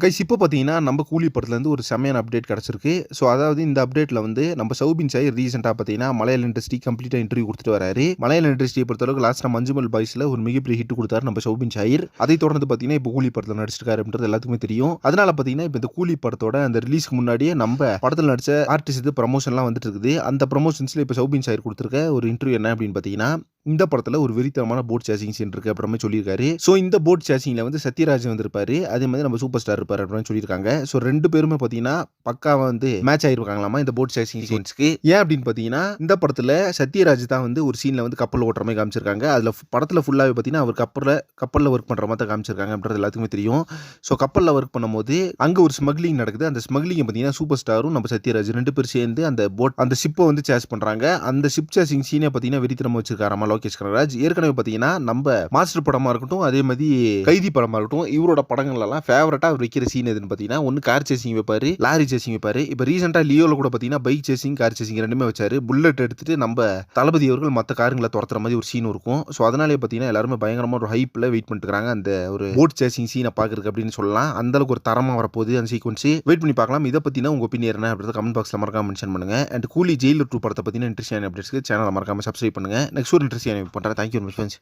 Guys இப்போ பார்த்தீங்கன்னா, நம்ம கூலி படத்துலேருந்து ஒரு செம்மையான அப்டேட் கிடச்சிருக்கு. ஸோ, அதாவது இந்த அப்டேட்ல வந்து நம்ம சௌபின் ஷாஹிர் ரீசென்ட்டா பார்த்தீங்கன்னா, மலையாள இண்டஸ்ட்ரி கம்ப்ளீட்டா இன்டர்வியூ குடுத்துட்டு வராரு. மலையாள இண்டஸ்ட்ரியை பொறுத்தளவுக்கு லாஸ்ட்டா மஞ்சுமல் பாய்ஸ்ல ஒரு மிகப்பெரிய ஹிட் குடுத்தாரு நம்ம சௌபின் ஷாஹிர். அதைத் தொடர்ந்து பார்த்தீங்கன்னா, இப்போ கூலி படத்துல நடிச்சிருக்காரு அப்படின்றது எல்லாத்துக்குமே தெரியும். அதனால பார்த்தீங்கன்னா, இப்போ இந்த கூலி படத்தோட அந்த ரிலீஸ்க்கு முன்னாடியே நம்ம படத்துல நடிச்ச ஆர்டிஸ்ட் ப்ரமோஷன்லாம் வந்துட்டு இருக்குது. அந்த ப்ரமோஷன்ஸ்ல இப்போ சௌபின் ஷாஹிர் குடுத்திருக்க ஒரு இன்டர்வியூ என்ன அப்படின்னு பார்த்தீங்கன்னா, இந்த படத்துல ஒரு வெறித்தனமான போட் சேசிங் சீன் இருக்கு அப்புறமே சொல்லியிருக்காரு. ஸோ, இந்த போட் சேசிங்ல வந்து சத்யராஜ் வந்திருப்பாரு. அதே மாதிரி நம்ம சூப்பர் ஸ்டார் இருப்பாரு அப்படின்னு சொல்லியிருக்காங்க. ஸோ 2 பேருமே பார்த்தீங்கன்னா, பக்காவா வந்து மேட்ச் ஆயிருக்காங்களாமா இந்த போட் சேசிங் சீன்ஸ்க்கு. ஏன் அப்படின்னு பார்த்தீங்கன்னா, இந்த படத்துல சத்யராஜ் தான் வந்து ஒரு சீன்ல வந்து கப்பல் ஓட்டுற மாதிரி காமிச்சிருக்காங்க. அதுல படத்துல ஃபுல்லாவே பார்த்தீங்கன்னா, அவர் கப்பல்ல ஒர்க் பண்ற மாதிரி தான் காமிச்சிருக்காங்க அப்படின்றது எல்லாத்துக்குமே தெரியும். ஸோ கப்பல்ல ஒர்க் பண்ணும்போது அங்க ஒரு ஸ்மக்லிங் நடக்குது. அந்த ஸ்மக்லிங் பார்த்தீங்கன்னா, சூப்பர் ஸ்டாரும் நம்ம சத்யராஜ் 2 பேரும் சேர்ந்து அந்த ஷிப்பை வந்து சேஸ் பண்றாங்க. அந்த ஷிப் சேசிங் சீனை பார்த்தீங்கன்னா வெறித்தனமா வச்சிருக்காராமா லோகேஷ் கனகராஜ். ஏற்கனவே பார்த்தீங்கன்னா, நம்ம மாஸ்டர் படமா இருக்கட்டும், அதே மாதிரி கைதி படமா இருக்கட்டும், இவரோட படங்கள் எல்லாம் ஃபேவரட்டா அவர் வைக்கிற சீன் எதுன்னு பார்த்தீங்கன்னா, ஒன்னு கார் சேசிங் வைப்பாரு, லாரி சேசிங் வைப்பாரு. இப்போ ரீசெண்டா லியோல கூட பார்த்தீங்கன்னா, பைக் சேசிங், கார் சேசிங் ரெண்டுமே வச்சாரு. புல்லட் எடுத்துட்டு நம்ம தளபதி அவர்கள் மற்ற காருங்களை துரத்துற மாதிரி ஒரு சீன் இருக்கும். ஸோ அதனாலே பார்த்தீங்கன்னா, எல்லாருமே பயங்கரமா ஒரு ஹைப்ல வெயிட் பண்ணிட்டு இருக்காங்க அந்த ஒரு போட் சேசிங் சீனை பார்க்கறதுக்கு அப்படின்னு சொல்லலாம். அந்த அளவுக்கு ஒரு தரமா வரப்போகுது அந்த சீக்வன்ஸ். வெயிட் பண்ணி பார்க்கலாம். இதை பத்தினா உங்க ஒப்பீனியன் என்ன அப்படின்றத கமெண்ட் பாக்ஸ்ல மறக்காம மென்ஷன் பண்ணுங்க. அண்ட் கூலி ஜெயிலர் 2 படத்தை பத்தின இன்ட்ரெஸ்டிங் அப்டேட்ஸ்க்கு சேனலை மறக்காம சப்ஸ்கிரைப் பண்ணுங்க. நெக்ஸ்ட் ஒரு இன்ட்ரெஸ்டிங் பண்றேன். Thank you very much friends.